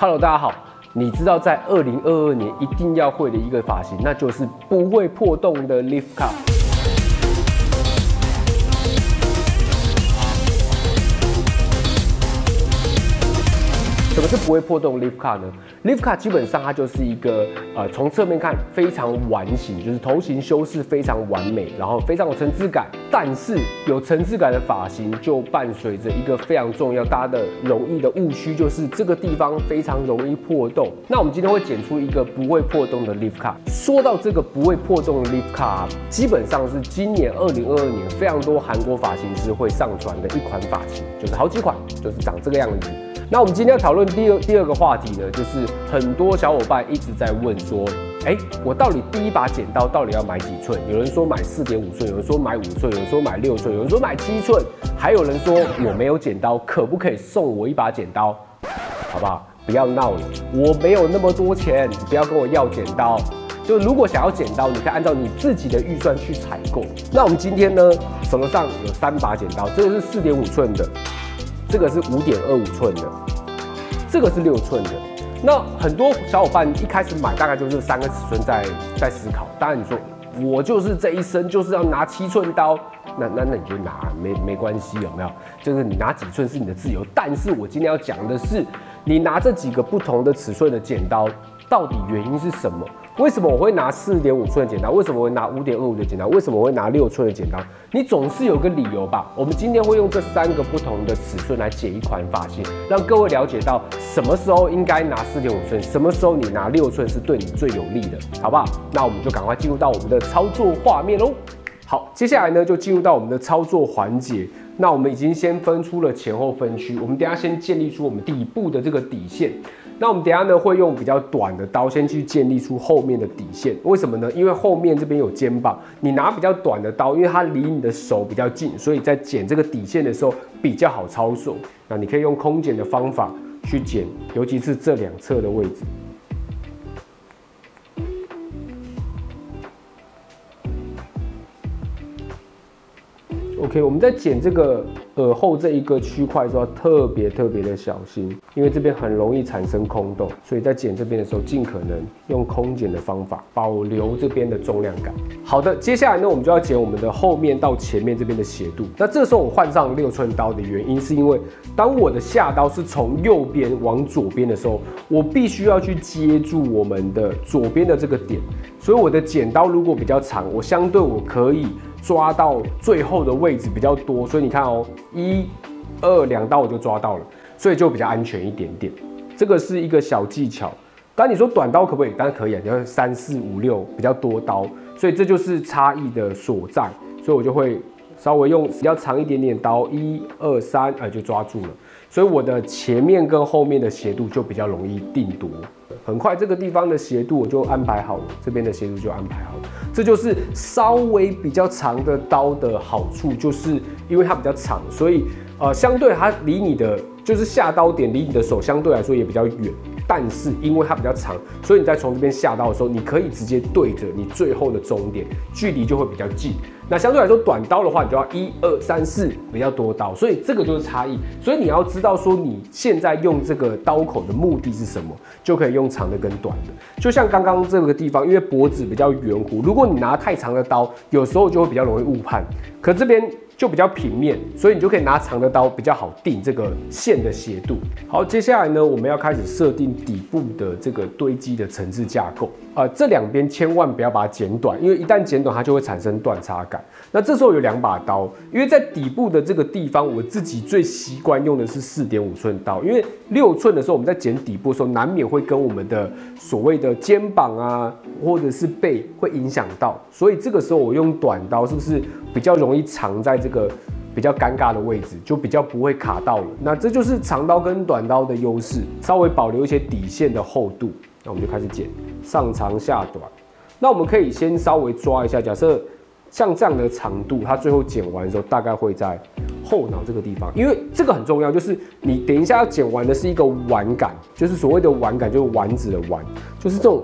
Hello， 大家好。你知道在2022年一定要会的一个发型，那就是不会破洞的 Lift Cut。什么是不会破洞 Lift Cut 呢 ？Lift Cut 基本上它就是一个从侧面看非常完形，就是头型修饰非常完美，然后非常有层次感。但是有层次感的发型就伴随着一个非常重要、大家的容易的误区，就是这个地方非常容易破洞。那我们今天会剪出一个不会破洞的 Lift Cut。说到这个不会破洞的 Lift Cut， 基本上是今年2022年非常多韩国发型师会上传的一款发型，就是好几款，就是长这个样子。那我们今天要讨论第二个话题呢，就是很多小伙伴一直在问说，我到底第一把剪刀到底要买几寸？有人说买4.5寸，有人说买5寸，有人说买6寸，有人说买7寸，还有人说我没有剪刀，可不可以送我一把剪刀？好不好？不要闹了，我没有那么多钱，你不要跟我要剪刀。就如果想要剪刀，你可以按照你自己的预算去采购。那我们今天呢，手头上有3把剪刀，这个是4.5寸的。这个是5.25寸的，这个是6寸的。那很多小伙伴一开始买大概就是3个尺寸在思考。当然你说我就是这一生就是要拿7寸刀，那你就拿没关系，有没有？就是你拿几寸是你的自由。但是我今天要讲的是，你拿这几个不同的尺寸的剪刀，到底原因是什么？为什么我会拿4.5寸的剪刀？为什么我会拿5.25的剪刀？为什么我会拿6寸的剪刀？你总是有个理由吧？我们今天会用这3个不同的尺寸来剪一款发型，让各位了解到什么时候应该拿4.5寸，什么时候你拿6寸是对你最有利的，好不好？那我们就赶快进入到我们的操作画面喽。好，接下来呢就进入到我们的操作环节。那我们已经先分出了前后分区，我们等一下先建立出我们底部的这个底线。那我们等一下呢会用比较短的刀先去建立出后面的底线，为什么呢？因为后面这边有肩膀，你拿比较短的刀，因为它离你的手比较近，所以在剪这个底线的时候比较好操作。那你可以用空剪的方法去剪，尤其是这2侧的位置。OK， 我们在剪这个耳后这一个区块的时候，要特别的小心，因为这边很容易产生空洞，所以在剪这边的时候，尽可能用空剪的方法，保留这边的重量感。好的，接下来呢，我们就要剪我们的后面到前面这边的斜度。那这时候我换上6寸刀的原因，是因为当我的下刀是从右边往左边的时候，我必须要去接住我们的左边的这个点，所以我的剪刀如果比较长，我相对我可以抓到最后的位置比较多，所以你看哦，1、2、2刀我就抓到了，所以就比较安全一点点。这个是一个小技巧。当然你说短刀可不可以？当然可以啊，你要3、4、5、6比较多刀，所以这就是差异的所在。所以我就会稍微用比较长一点点刀，1、2、3，就抓住了。所以我的前面跟后面的斜度就比较容易定夺。很快这个地方的斜度我就安排好了，这边的斜度就安排好了。这就是稍微比较长的刀的好处，就是因为它比较长，所以相对它离你的就是下刀点离你的手相对来说也比较远。但是因为它比较长，所以你在从这边下刀的时候，你可以直接对着你最后的终点，距离就会比较近。那相对来说，短刀的话，你就要1、2、3、4比较多刀，所以这个就是差异。所以你要知道说你现在用这个刀口的目的是什么，就可以用长的跟短的。就像刚刚这个地方，因为脖子比较圆弧，如果你拿太长的刀，有时候就会比较容易误判。可这边就比较平面，所以你就可以拿长的刀比较好定这个线的斜度。好，接下来呢，我们要开始设定底部的这个堆积的层次架构。这2边千万不要把它剪短，因为一旦剪短，它就会产生断差感。那这时候有2把刀，因为在底部的这个地方，我自己最习惯用的是4.5寸刀，因为6寸的时候我们在剪底部的时候，难免会跟我们的所谓的肩膀啊，或者是背会影响到，所以这个时候我用短刀是不是比较容易藏在这个比较尴尬的位置，就比较不会卡到了。那这就是长刀跟短刀的优势，稍微保留一些底线的厚度。那我们就开始剪，上长下短。那我们可以先稍微抓一下，假设像这样的长度，它最后剪完的时候大概会在后脑这个地方，因为这个很重要，就是你等一下要剪完的是一个丸感，就是所谓的丸感，就是丸子的丸，就是这种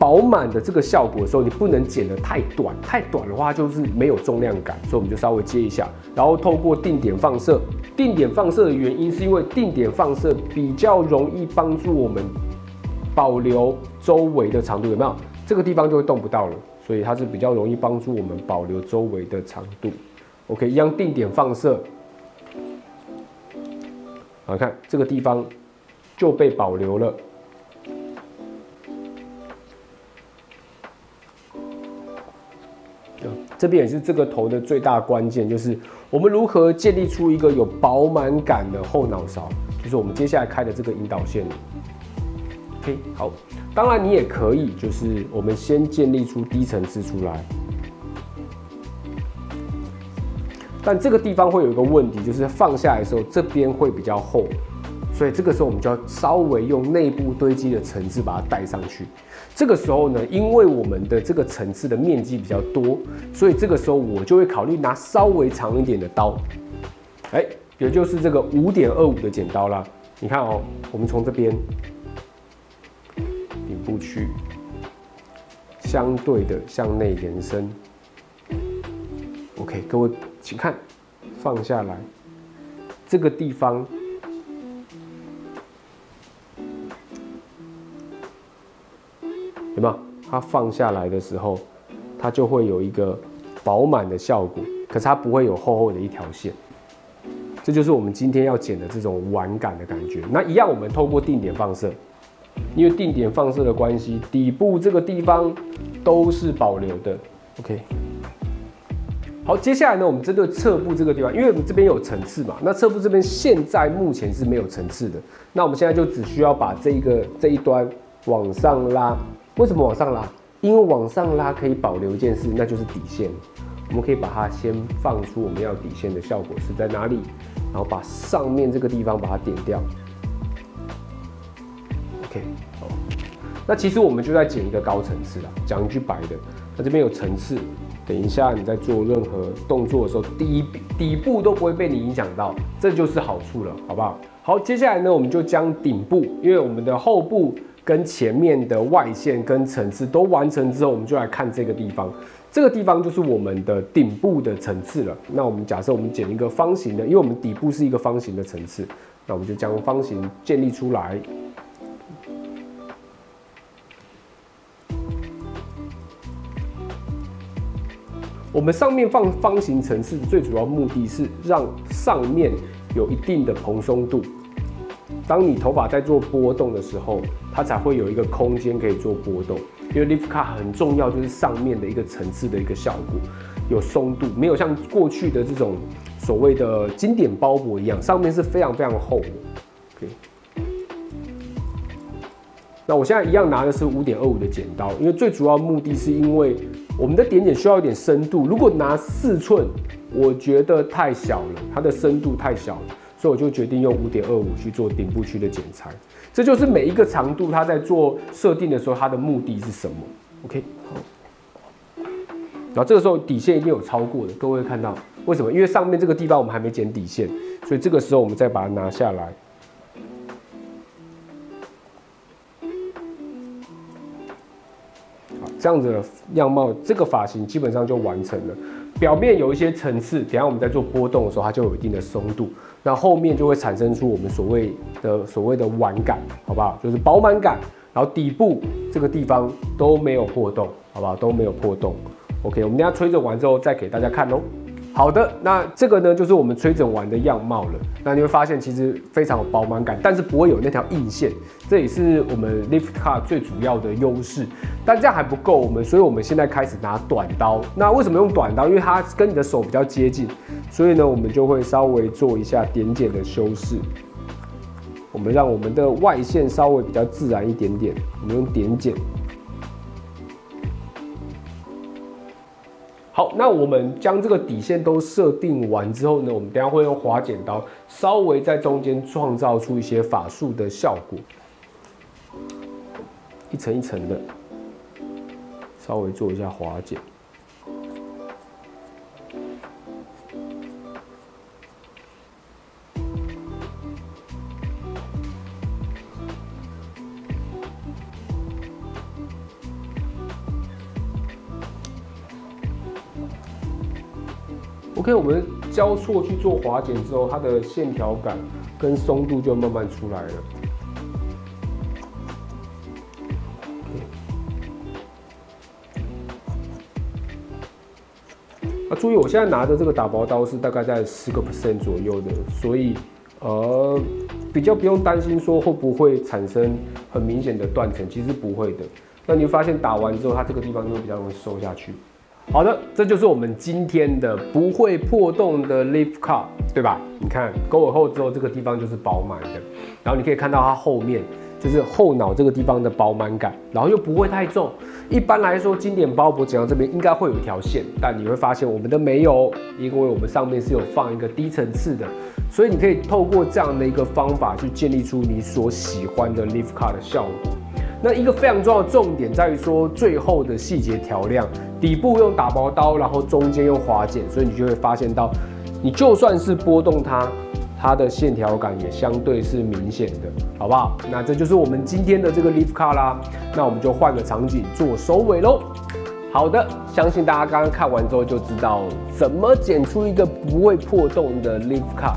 饱满的这个效果的时候，你不能剪得太短，太短的话就是没有重量感，所以我们就稍微接一下，然后透过定点放射。定点放射的原因是因为定点放射比较容易帮助我们保留周围的长度，有没有？这个地方就会动不到了，所以它是比较容易帮助我们保留周围的长度。OK， 一样定点放射，好，看这个地方就被保留了。这边也是这个头的最大关键，就是我们如何建立出一个有饱满感的后脑勺，就是我们接下来开的这个引导线。OK， 好，当然你也可以，就是我们先建立出低层次出来，但这个地方会有一个问题，就是放下来的时候这边会比较厚，所以这个时候我们就要稍微用内部堆积的层次把它带上去。这个时候呢，因为我们的这个层次的面积比较多，所以这个时候我就会考虑拿稍微长一点的刀，也就是这个5.25的剪刀啦。你看哦，我们从这边顶部区相对的向内延伸。OK， 各位请看，放下来，这个地方。有没有？它放下来的时候，它就会有一个饱满的效果，可是它不会有厚厚的一条线。这就是我们今天要剪的这种玩感的感觉。那一样，我们透过定点放射，因为定点放射的关系，底部这个地方都是保留的。OK， 好，接下来呢，我们针对侧部这个地方，因为我们这边有层次嘛，那侧部这边现在目前是没有层次的，那我们现在就只需要把这一端往上拉。为什么往上拉？因为往上拉可以保留一件事，那就是底线。我们可以把它先放出我们要底线的效果是在哪里，然后把上面这个地方把它点掉。OK， 好。那其实我们就在剪一个高层次啦。讲一句白的，那这边有层次，等一下你在做任何动作的时候，底部都不会被你影响到，这就是好处了，好不好？好，接下来呢，我们就将顶部，因为我们的后部跟前面的外线跟层次都完成之后，我们就来看这个地方。这个地方就是我们的顶部的层次了。那我们假设我们剪一个方形的，因为我们底部是一个方形的层次，那我们就将方形建立出来。我们上面放方形层次，最主要目的是让上面有一定的蓬松度。当你头发在做波动的时候，它才会有一个空间可以做波动。因为 lift cut 很重要，就是上面的一个层次的一个效果，有松度，没有像过去的这种所谓的经典包裹一样，上面是非常非常厚的。OK， 那我现在一样拿的是5.25的剪刀，因为最主要目的是因为我们的点剪需要一点深度，如果拿4寸，我觉得太小了，它的深度太小了。所以我就决定用5.25去做顶部区的剪裁，这就是每一个长度它在做设定的时候，它的目的是什么 ？OK， 好。然后这个时候底线一定有超过的，各位看到为什么？因为上面这个地方我们还没剪底线，所以这个时候我们再把它拿下来。好，这样子的样貌，这个发型基本上就完成了。表面有一些层次，等一下我们在做波动的时候，它就有一定的松度。那后面就会产生出我们所谓的玩感，好不好？就是饱满感。然后底部这个地方都没有破洞，好不好？都没有破洞。OK， 我们等一下吹整完之后再给大家看喽。好的，那这个呢就是我们吹整完的样貌了。那你会发现其实非常有饱满感，但是不会有那条硬线，这也是我们 lift cut 最主要的优势。但这样还不够，所以我们现在开始拿短刀。那为什么用短刀？因为它跟你的手比较接近，所以呢我们就会稍微做一下点剪的修饰。我们让我们的外线稍微比较自然一点点，我们用点剪。好，那我们将这个底线都设定完之后呢，我们等一下会用滑剪刀稍微在中间创造出一些法术的效果，一层一层的，稍微做一下滑剪。OK， 我们交错去做滑剪之后，它的线条感跟松度就慢慢出来了。注意，我现在拿的这个打薄刀是大概在10% 左右的，所以比较不用担心说会不会产生很明显的断层，其实不会的。那你会发现打完之后，它这个地方就会比较容易收下去。好的，这就是我们今天的不会破洞的 Lift Cut， 对吧？你看勾耳后之后，这个地方就是饱满的，然后你可以看到它后面就是后脑这个地方的饱满感，然后又不会太重。一般来说，经典包脖剪刀这边应该会有一条线，但你会发现我们的没有，因为我们上面是有放一个低层次的，所以你可以透过这样的一个方法去建立出你所喜欢的 Lift Cut 的效果。那一个非常重要的重点在于说，最后的细节调亮，底部用打薄刀，然后中间用滑剪，所以你就会发现到，你就算是拨动它的线条感也相对是明显的，好不好？那这就是我们今天的这个 Lift Cut 啦。那我们就换个场景做收尾咯。好的，相信大家刚刚看完之后就知道怎么剪出一个不会破洞的 Lift Cut。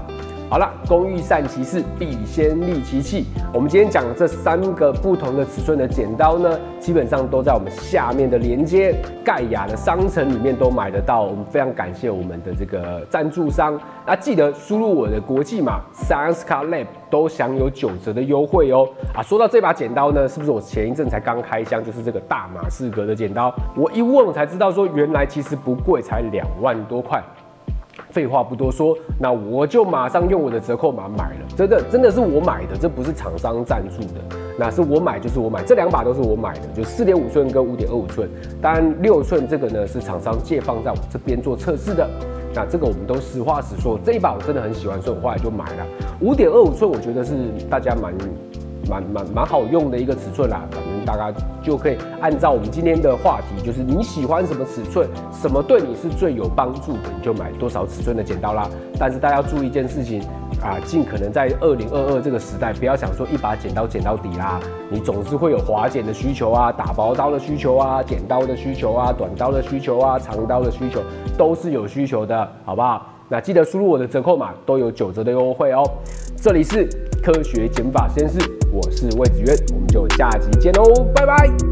好了，工欲善其事，必先利其器。我们今天讲的这3个不同的尺寸的剪刀呢，基本上都在我们下面的连接盖亚的商城里面都买得到。我们非常感谢我们的这个赞助商，那记得输入我的国际码 Science-Cut Lab 都享有9折的优惠哦。说到这把剪刀呢，是不是我前一阵才刚开箱，就是这个大马士革的剪刀？我一问我才知道说，原来其实不贵，才2万多块。废话不多说，那我就马上用我的折扣码买了，真的是我买的，这不是厂商赞助的，那是我买就是我买，这2把都是我买的，就4.5寸跟5.25寸，当然6寸这个呢是厂商借放在我这边做测试的，那这个我们都实话实说，这一把我真的很喜欢，所以我后来就买了。5.25寸我觉得是大家蛮好用的一个尺寸啦，反正大家就可以按照我们今天的话题，就是你喜欢什么尺寸，什么对你是最有帮助的，你就买多少尺寸的剪刀啦。但是大家要注意一件事情尽可能在2022这个时代，不要想说一把剪刀剪到底啦，你总是会有滑剪的需求啊，打薄刀的需求啊，剪刀的需求啊，短刀的需求啊，长刀的需求，都是有需求的，好不好？那记得输入我的折扣码，都有9折的优惠哦。这里是科学减法实验室，我是魏子渊，我们就下集见喽，拜拜。